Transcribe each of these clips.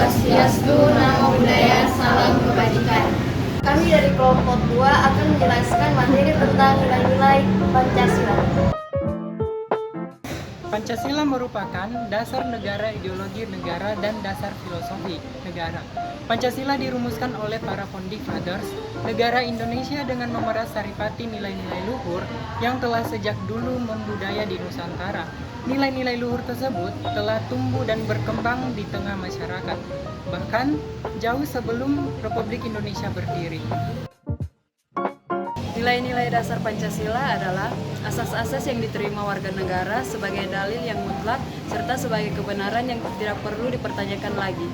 Swastiastu, Namo Buddhaya, Salam Kebajikan. Kami dari kelompok 2 akan menjelaskan materi tentang nilai-nilai Pancasila. Pancasila merupakan dasar negara, ideologi negara, dan dasar filosofi negara. Pancasila dirumuskan oleh para founding fathers negara Indonesia dengan memeras saripati nilai-nilai luhur yang telah sejak dulu membudaya di Nusantara. Nilai-nilai luhur tersebut telah tumbuh dan berkembang di tengah masyarakat, bahkan jauh sebelum Republik Indonesia berdiri. Nilai-nilai dasar Pancasila adalah asas-asas yang diterima warga negara sebagai dalil yang mutlak serta sebagai kebenaran yang tidak perlu dipertanyakan lagi.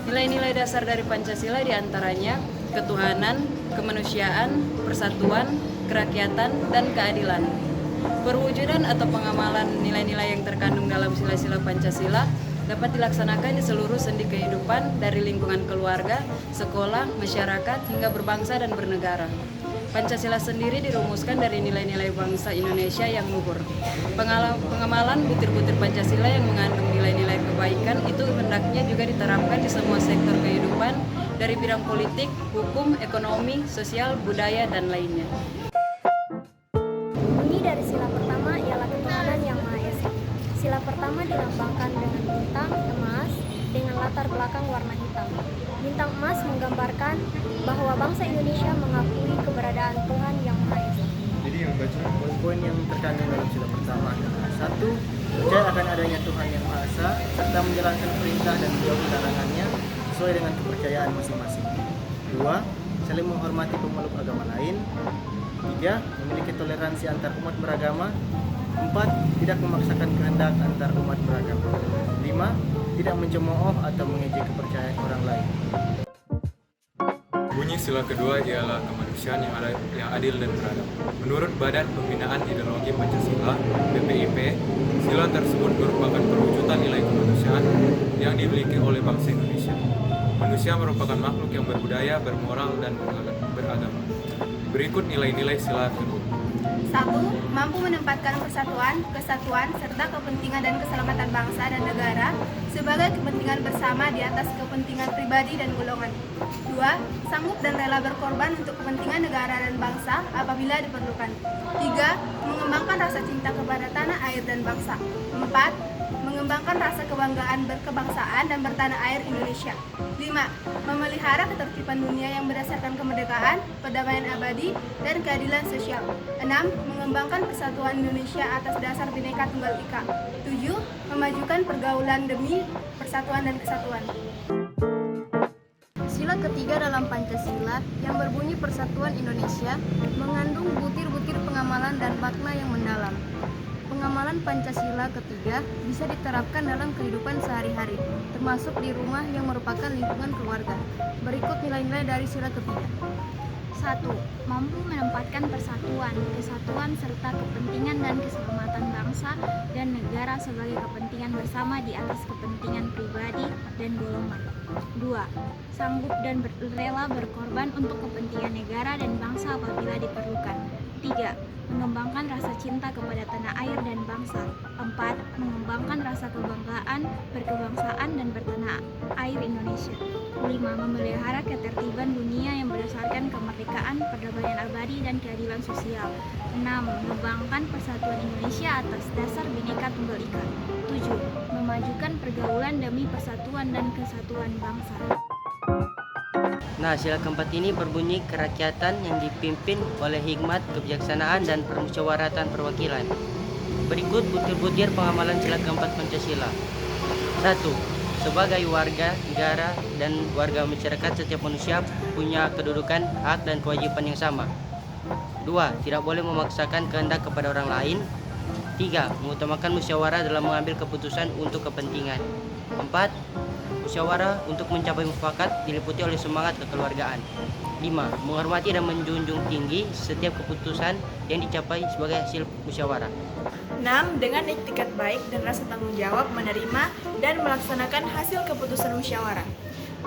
Nilai-nilai dasar dari Pancasila diantaranya ketuhanan, kemanusiaan, persatuan, kerakyatan, dan keadilan. Perwujudan atau pengamalan nilai-nilai yang terkandung dalam sila-sila Pancasila dapat dilaksanakan di seluruh sendi kehidupan dari lingkungan keluarga, sekolah, masyarakat, hingga berbangsa dan bernegara. Pancasila sendiri dirumuskan dari nilai-nilai bangsa Indonesia yang luhur. Pengamalan butir-butir Pancasila yang mengandung nilai-nilai kebaikan itu hendaknya juga diterapkan di semua sektor kehidupan dari bidang politik, hukum, ekonomi, sosial, budaya, dan lainnya. Bunyi dari sila pertama ialah ketuhanan yang Maha Esa. Sila pertama dilambangkan dengan bintang emas dengan latar belakang warna hitam. Bintang emas menggambarkan bahwa bangsa Indonesia mengakui keberadaan Tuhan yang Maha Esa. Jadi yang baca poin-poin yang terkandung dalam sila pertama adalah 1. Percaya akan adanya Tuhan yang Maha Esa serta menjalankan perintah dan menjauhi larangannya sesuai dengan kepercayaan masing-masing. 2. Saling menghormati pemeluk agama lain. 3. Memiliki toleransi antar umat beragama. 4. Tidak memaksakan kehendak antar umat beragama. 5. Tidak mencemooh atau mengejek kepercayaan orang lain. Bunyi sila kedua ialah kemanusiaan yang adil dan beradab. Menurut Badan Pembinaan Ideologi Pancasila (BPIP), sila tersebut merupakan perwujudan nilai kemanusiaan yang dimiliki oleh bangsa Indonesia. Manusia merupakan makhluk yang berbudaya, bermoral, dan beragama. Berikut nilai-nilai sila kedua. 1. Mampu menempatkan persatuan, kesatuan, serta kepentingan dan keselamatan bangsa dan negara sebagai kepentingan bersama di atas kepentingan pribadi dan golongan. 2. Sanggup dan rela berkorban untuk kepentingan negara dan bangsa apabila diperlukan. 3. Mengembangkan rasa cinta kepada tanah air dan bangsa. 4. Mengembangkan rasa kebanggaan berkebangsaan dan bertanah air Indonesia. 5. Memelihara ketertiban dunia yang berdasarkan kemerdekaan, perdamaian abadi, dan keadilan sosial. 6. Mengembangkan persatuan Indonesia atas dasar Bhinneka Tunggal Ika. 7. Memajukan pergaulan demi persatuan dan kesatuan. Sila ketiga dalam Pancasila yang berbunyi Persatuan Indonesia mengandung butir-butir pengamalan dan makna yang mendalam. Pengamalan Pancasila ketiga bisa diterapkan dalam kehidupan sehari-hari, termasuk di rumah yang merupakan lingkungan keluarga. Berikut nilai-nilai dari sila ketiga. 1. Mampu menempatkan persatuan, kesatuan, serta kepentingan dan keselamatan bangsa dan negara sebagai kepentingan bersama di atas kepentingan pribadi dan golongan. 2. Sanggup dan rela berkorban untuk kepentingan negara dan bangsa apabila diperlukan. 3. Mengembangkan rasa cinta kepada tanah air dan bangsa. 4. Mengembangkan rasa kebanggaan, berkebangsaan, dan bertanah air Indonesia. 5. Memelihara ketertiban dunia yang berdasarkan kemerdekaan, perdamaian abadi, dan keadilan sosial. 6. Mengembangkan persatuan Indonesia atas dasar Bhinneka Tunggal Ika. 7. Memajukan pergaulan demi persatuan dan kesatuan bangsa. Nah, sila keempat ini berbunyi kerakyatan yang dipimpin oleh hikmat, kebijaksanaan, dan permusyawaratan perwakilan. Berikut butir-butir pengamalan sila keempat Pancasila. 1. Sebagai warga negara dan warga masyarakat, setiap manusia punya kedudukan, hak, dan kewajiban yang sama. 2. Tidak boleh memaksakan kehendak kepada orang lain. 3. Mengutamakan musyawarah dalam mengambil keputusan untuk kepentingan. 4. Musyawarah untuk mencapai mufakat diliputi oleh semangat kekeluargaan. 5. Menghormati dan menjunjung tinggi setiap keputusan yang dicapai sebagai hasil musyawarah. 6. Dengan etikat baik dan rasa tanggung jawab menerima dan melaksanakan hasil keputusan musyawarah.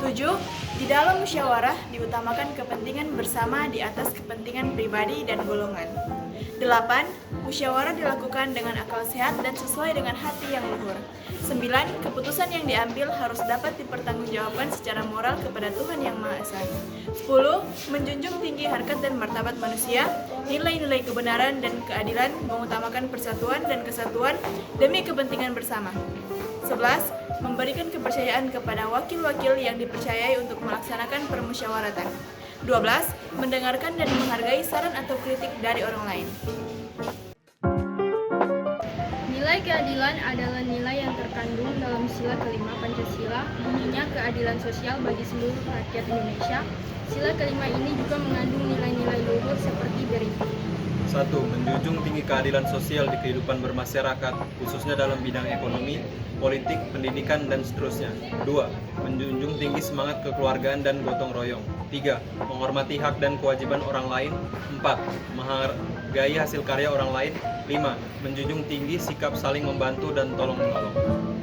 7. Di dalam musyawarah diutamakan kepentingan bersama di atas kepentingan pribadi dan golongan. 8. Musyawarah dilakukan dengan akal sehat dan sesuai dengan hati yang luhur. 9. Keputusan yang diambil harus dapat dipertanggungjawabkan secara moral kepada Tuhan Yang Maha Esa. 10. Menjunjung tinggi harkat dan martabat manusia, nilai-nilai kebenaran dan keadilan, mengutamakan persatuan dan kesatuan demi kepentingan bersama. 11. Memberikan kepercayaan kepada wakil-wakil yang dipercayai untuk melaksanakan permusyawaratan. 12. Mendengarkan dan menghargai saran atau kritik dari orang lain. Nilai keadilan adalah nilai yang terkandung dalam sila kelima Pancasila, bunyinya keadilan sosial bagi seluruh rakyat Indonesia. Sila kelima ini juga mengandung nilai-nilai luhur seperti berikut. 1. Menjunjung tinggi keadilan sosial di kehidupan bermasyarakat, khususnya dalam bidang ekonomi, politik, pendidikan, dan seterusnya. 2. Menjunjung tinggi semangat kekeluargaan dan gotong royong. 3. Menghormati hak dan kewajiban orang lain. 4. Menghargai hasil karya orang lain. 5. Menjunjung tinggi sikap saling membantu dan tolong-menolong.